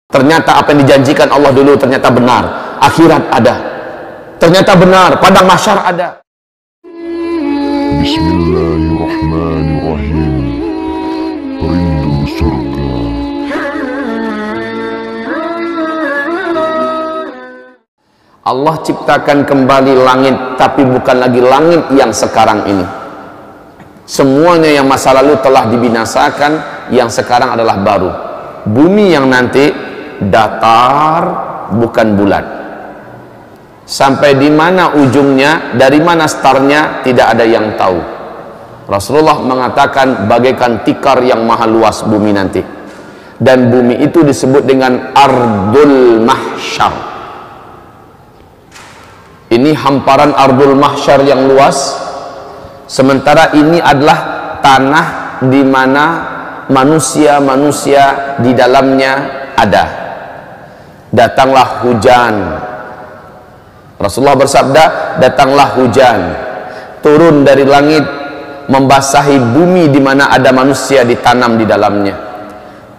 Ternyata apa yang dijanjikan Allah dulu ternyata benar. Akhirat ada. Ternyata benar, padang mahsyar ada. Bismillahirrahmanirrahim. Rindu surga. Allah ciptakan kembali langit, tapi bukan lagi langit yang sekarang ini. Semuanya yang masa lalu telah dibinasakan, yang sekarang adalah baru. Bumi yang nanti datar, bukan bulat. Sampai di mana ujungnya, dari mana startnya, tidak ada yang tahu. Rasulullah mengatakan bagaikan tikar yang maha luas bumi nanti. Dan bumi itu disebut dengan Ardul Mahsyar. Ini hamparan Ardul Mahsyar yang luas. Sementara ini adalah tanah di mana manusia-manusia di dalamnya ada. Datanglah hujan. Rasulullah bersabda, datanglah hujan, turun dari langit, membasahi bumi di mana ada manusia ditanam di dalamnya.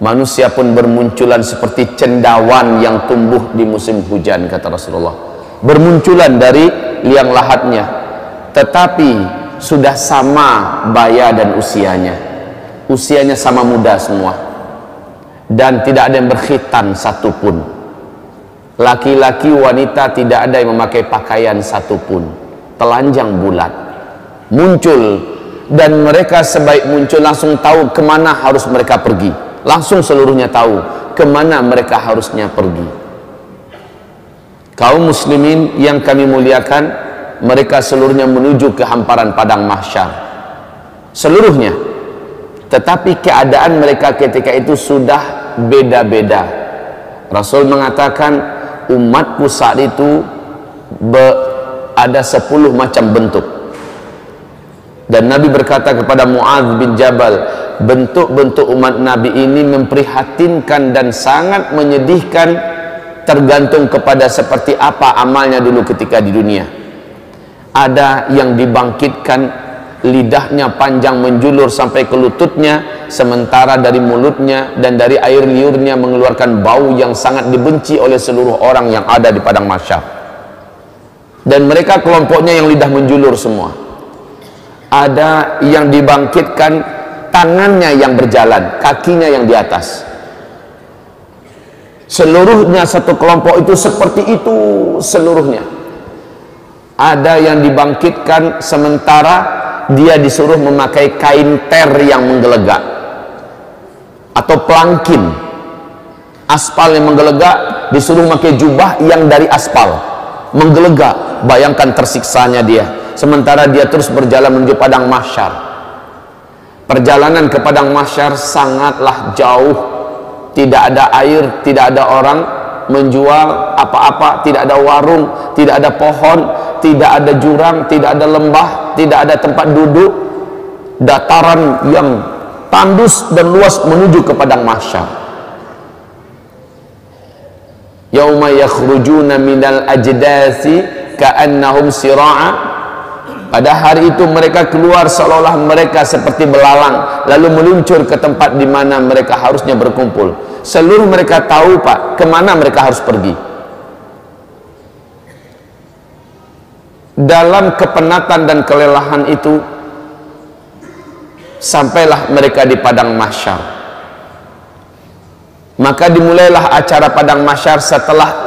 Manusia pun bermunculan seperti cendawan yang tumbuh di musim hujan, kata Rasulullah. Bermunculan dari liang lahatnya, tetapi sudah sama baya dan usianya. Usianya sama muda semua, dan tidak ada yang berkhitan satupun. Laki-laki, wanita, tidak ada yang memakai pakaian satupun. Telanjang bulat muncul, dan mereka sebaik muncul langsung tahu kemana harus mereka pergi. Langsung seluruhnya tahu kemana mereka harusnya pergi. Kaum muslimin yang kami muliakan, mereka seluruhnya menuju ke hamparan padang mahsyar, seluruhnya. Tetapi keadaan mereka ketika itu sudah beda-beda. Rasul mengatakan, umatku saat itu ada 10 macam bentuk. Dan Nabi berkata kepada Mu'adz bin Jabal, bentuk-bentuk umat Nabi ini memprihatinkan dan sangat menyedihkan, tergantung kepada seperti apa amalnya dulu ketika di dunia. Ada yang dibangkitkan lidahnya panjang menjulur sampai ke lututnya, sementara dari mulutnya dan dari air liurnya mengeluarkan bau yang sangat dibenci oleh seluruh orang yang ada di padang mahsyar. Dan mereka kelompoknya yang lidah menjulur semua. Ada yang dibangkitkan tangannya yang berjalan, kakinya yang di atas. Seluruhnya satu kelompok itu seperti itu seluruhnya. Ada yang dibangkitkan sementara dia disuruh memakai kain ter yang menggelegak atau pelangkin. Aspal yang menggelegak, disuruh memakai jubah yang dari aspal menggelegak. Bayangkan tersiksanya dia, sementara dia terus berjalan menuju padang mahsyar. Perjalanan ke padang mahsyar sangatlah jauh. Tidak ada air, tidak ada orang menjual apa-apa, tidak ada warung, tidak ada pohon, tidak ada jurang, tidak ada lembah, tidak ada tempat duduk. Dataran yang tandus dan luas menuju ke padang mahsyar. Yauma yakhrujuna minal ajdasi ka'annahum sira'a. Pada hari itu mereka keluar seolah-olah mereka seperti belalang, lalu meluncur ke tempat di mana mereka harusnya berkumpul. Seluruh mereka tahu, Pak, kemana mereka harus pergi. Dalam kepenatan dan kelelahan itu, sampailah mereka di padang mahsyar. Maka dimulailah acara padang mahsyar setelah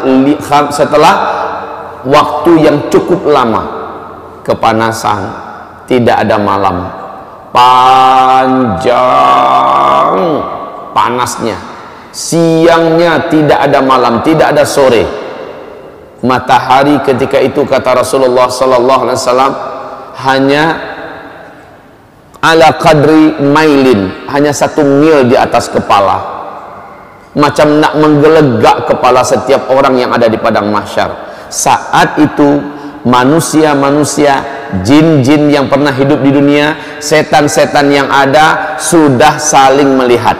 waktu yang cukup lama. Kepanasan, tidak ada malam, panjang panasnya. Siangnya tidak ada malam, tidak ada sore. Matahari ketika itu, kata Rasulullah sallallahu alaihi wasallam, hanya ala qadri mailin, hanya 1 mil di atas kepala. Macam nak menggelegak kepala setiap orang yang ada di padang mahsyar. Saat itu manusia-manusia, jin-jin yang pernah hidup di dunia, setan-setan yang ada sudah saling melihat.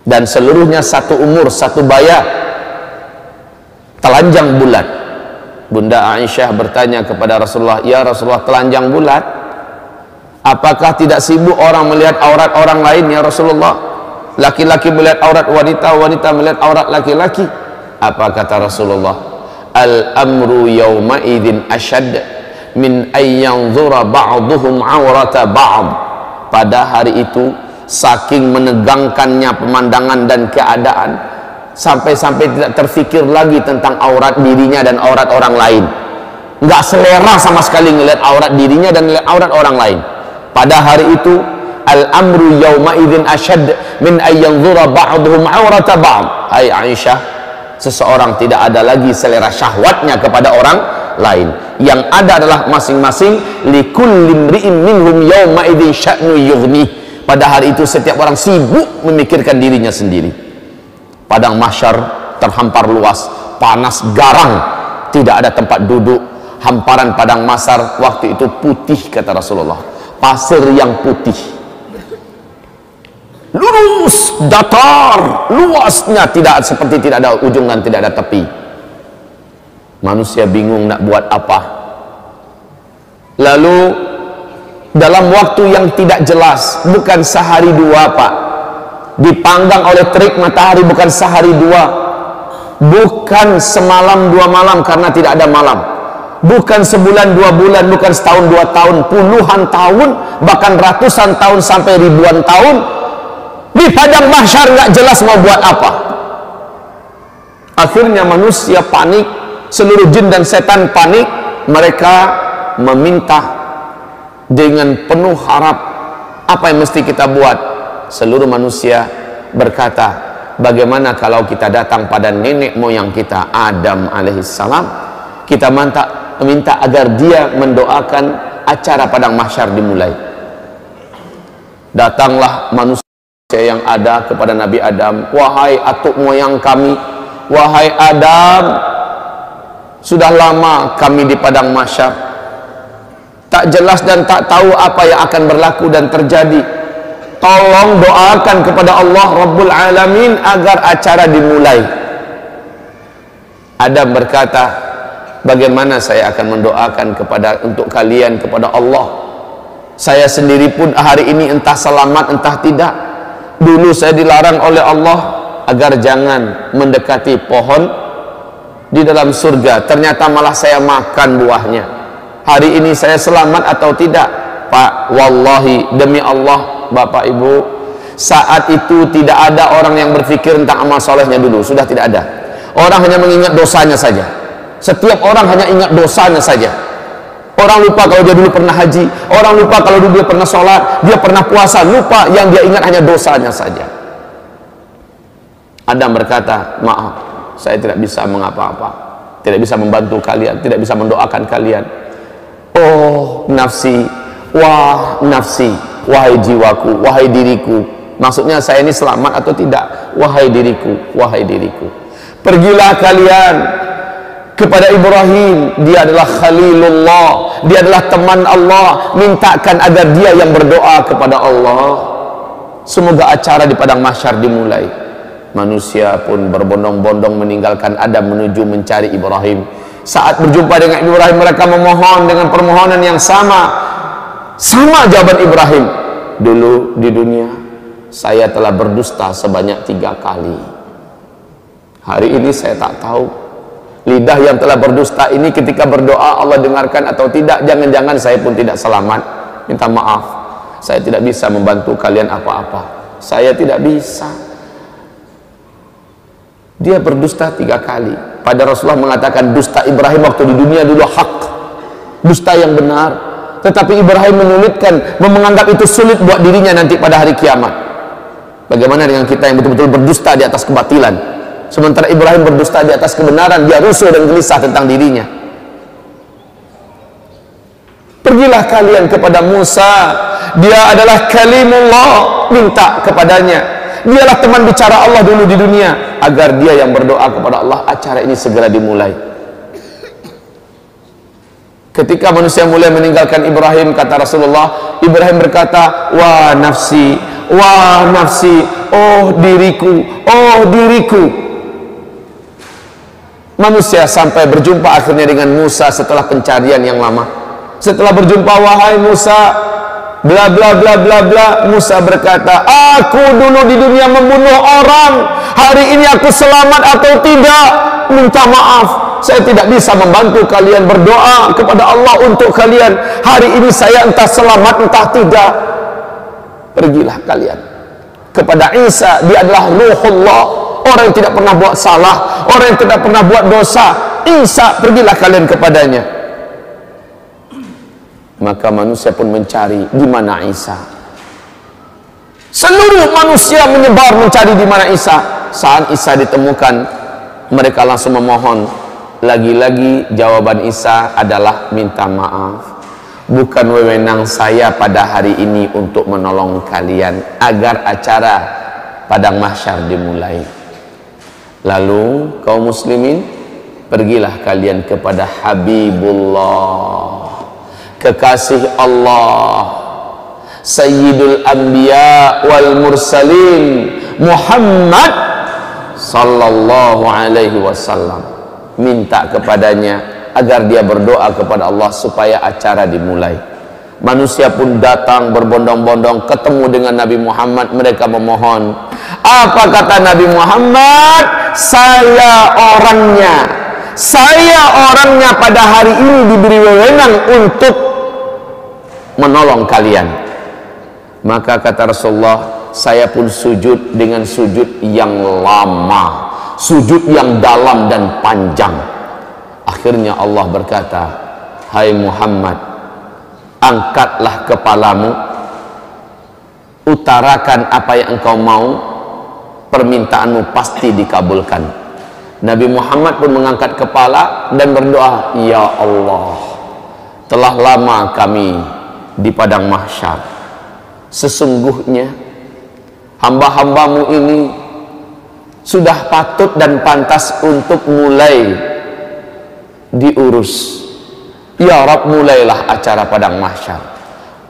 Dan seluruhnya satu umur, satu baya, telanjang bulat. Bunda Aisyah bertanya kepada Rasulullah, ya Rasulullah, telanjang bulat, apakah tidak sibuk orang melihat aurat orang lain ya Rasulullah? laki-laki melihat aurat wanita, wanita melihat aurat laki-laki. Apa kata Rasulullah? Al-amru yawma idzin asyad min ayyanzura ba'duhum aurata ba'd. Pada hari itu saking menegangkannya pemandangan dan keadaan, sampai-sampai tidak terfikir lagi tentang aurat dirinya dan aurat orang lain. Nggak selera sama sekali ngelihat aurat dirinya dan ngelihat aurat orang lain. Pada hari itu al-amru yawma idzin asyad min ayyanzura ba'duhum aurata ba'd. Hai Aisyah, seseorang tidak ada lagi selera syahwatnya kepada orang lain. Yang ada adalah masing-masing likulli imri'in minhum yawma idzin sya'nu yughni. Pada hari itu setiap orang sibuk memikirkan dirinya sendiri. Padang mahsyar terhampar luas, panas garang, tidak ada tempat duduk. Hamparan padang mahsyar waktu itu putih, kata Rasulullah, pasir yang putih, lurus, datar, luasnya tidak seperti tidak ada ujung dan tidak ada tepi. Manusia bingung nak buat apa. Lalu dalam waktu yang tidak jelas, bukan sehari dua Pak, dipanggang oleh terik matahari, bukan sehari dua, bukan semalam dua malam karena tidak ada malam, bukan sebulan dua bulan, bukan setahun dua tahun, puluhan tahun, bahkan ratusan tahun sampai ribuan tahun di padang mahsyar, nggak jelas mau buat apa. Akhirnya manusia panik, seluruh jin dan setan panik. Mereka meminta dengan penuh harap, apa yang mesti kita buat? Seluruh manusia berkata, bagaimana kalau kita datang pada nenek moyang kita Adam alaihissalam, kita minta agar dia mendoakan acara padang mahsyar dimulai. Datanglah manusia yang ada kepada Nabi Adam, wahai atuk moyang kami, wahai Adam, sudah lama kami di padang mahsyar, tak jelas dan tak tahu apa yang akan berlaku dan terjadi. Tolong doakan kepada Allah Rabbul Alamin agar acara dimulai. Adam berkata, bagaimana saya akan mendoakan untuk kalian kepada Allah? Saya sendiri pun hari ini entah selamat entah tidak. Dulu saya dilarang oleh Allah agar jangan mendekati pohon di dalam surga, ternyata malah saya makan buahnya. Hari ini saya selamat atau tidak? Pak, wallahi, demi Allah, Bapak Ibu, saat itu tidak ada orang yang berpikir tentang amal solehnya dulu, sudah tidak ada. Orang hanya mengingat dosanya saja. Setiap orang hanya ingat dosanya saja. Orang lupa kalau dia dulu pernah haji, orang lupa kalau dulu dia pernah sholat, dia pernah puasa, lupa, yang dia ingat hanya dosanya saja. Adam berkata, maaf, saya tidak bisa mengapa-apa, tidak bisa membantu kalian, tidak bisa mendoakan kalian. Oh nafsi, wah nafsi, wahai jiwaku, wahai diriku. Maksudnya saya ini selamat atau tidak? Wahai diriku, wahai diriku, pergilah kalian kepada Ibrahim, dia adalah Khalilullah, dia adalah teman Allah, mintakan agar dia yang berdoa kepada Allah. Semoga acara di padang mahsyar dimulai. Manusia pun berbondong-bondong meninggalkan Adam menuju mencari Ibrahim. Saat berjumpa dengan Ibrahim, mereka memohon dengan permohonan yang sama jawaban Ibrahim. Dulu di dunia saya telah berdusta sebanyak 3 kali. Hari ini saya tak tahu lidah yang telah berdusta ini ketika berdoa Allah dengarkan atau tidak. Jangan-jangan saya pun tidak selamat. Minta maaf, saya tidak bisa membantu kalian apa-apa, saya tidak bisa. Dia berdusta 3 kali. Pada Rasulullah mengatakan dusta Ibrahim waktu di dunia dulu hak, dusta yang benar. Tetapi Ibrahim menyulitkan, menganggap itu sulit buat dirinya nanti pada hari kiamat. Bagaimana dengan kita yang betul-betul berdusta di atas kebatilan? Sementara Ibrahim berdusta di atas kebenaran, dia rusuh dan gelisah tentang dirinya. Pergilah kalian kepada Musa, dia adalah kalimullah, minta kepadanya. Dialah teman bicara Allah dulu di dunia, agar dia yang berdoa kepada Allah, acara ini segera dimulai. Ketika manusia mulai meninggalkan Ibrahim, kata Rasulullah, Ibrahim berkata, wah nafsi, oh diriku, oh diriku. Manusia sampai berjumpa akhirnya dengan Musa setelah pencarian yang lama. Setelah berjumpa, wahai Musa, bla bla bla bla bla. Musa berkata, aku dulu di dunia membunuh orang, hari ini aku selamat atau tidak? Minta maaf, saya tidak bisa membantu kalian. Berdoa kepada Allah untuk kalian. Hari ini saya entah selamat entah tidak. Pergilah kalian kepada Isa, dia adalah Ruhullah, orang yang tidak pernah buat salah, orang yang tidak pernah buat dosa. Isa, pergilah kalian kepadanya. Maka manusia pun mencari di mana Isa. Seluruh manusia menyebar mencari di mana Isa. Saat Isa ditemukan, mereka langsung memohon. Lagi-lagi jawaban Isa adalah minta maaf. Bukan wewenang saya pada hari ini untuk menolong kalian agar acara padang mahsyar dimulai. Lalu kaum muslimin, pergilah kalian kepada Habibullah, kekasih Allah, Sayyidul Anbiya wal Mursalin, Muhammad sallallahu alaihi wasallam. Minta kepadanya agar dia berdoa kepada Allah supaya acara dimulai. Manusia pun datang berbondong-bondong ketemu dengan Nabi Muhammad. Mereka memohon. Apa kata Nabi Muhammad? Saya orangnya pada hari ini diberi wewenang untuk menolong kalian. Maka kata Rasulullah, saya pun sujud dengan sujud yang lama, sujud yang dalam dan panjang. Akhirnya Allah berkata, hai Muhammad, angkatlah kepalamu, utarakan apa yang engkau mau, permintaanmu pasti dikabulkan. Nabi Muhammad pun mengangkat kepala dan berdoa, ya Allah, telah lama kami di padang mahsyar. Sesungguhnya hamba-hambamu ini sudah patut dan pantas untuk mulai diurus. Ya Rabb, mulailah acara padang mahsyar.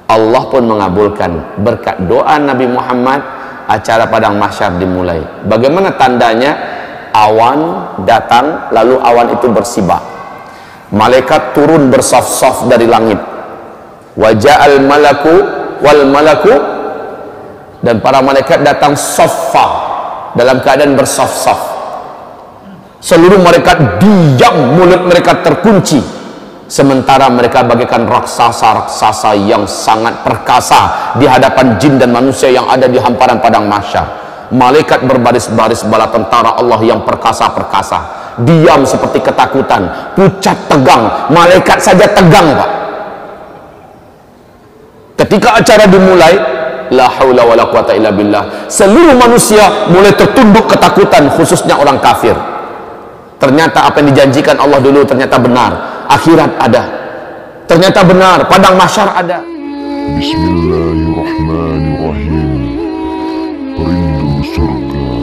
Allah pun mengabulkan berkat doa Nabi Muhammad. Acara padang mahsyar dimulai. Bagaimana tandanya? Awan datang, lalu awan itu bersibak. Malaikat turun bersaf-saf dari langit. Waja'al malaku wal malaku, dan para malaikat datang saffa, dalam keadaan bersaf-saf. Seluruh malaikat diam, mulut mereka terkunci, sementara mereka bagaikan raksasa-raksasa yang sangat perkasa di hadapan jin dan manusia yang ada di hamparan padang mahsyar. Malaikat berbaris-baris bala tentara Allah yang perkasa-perkasa, diam seperti ketakutan, pucat tegang. Malaikat saja tegang, Pak. Ketika acara dimulai, la haula wala quwata illa billah, seluruh manusia mulai tertunduk ketakutan, khususnya orang kafir. Ternyata apa yang dijanjikan Allah dulu ternyata benar. Akhirat ada, ternyata benar, padang mahsyar ada. Bismillahirrahmanirrahim. Rindu surga.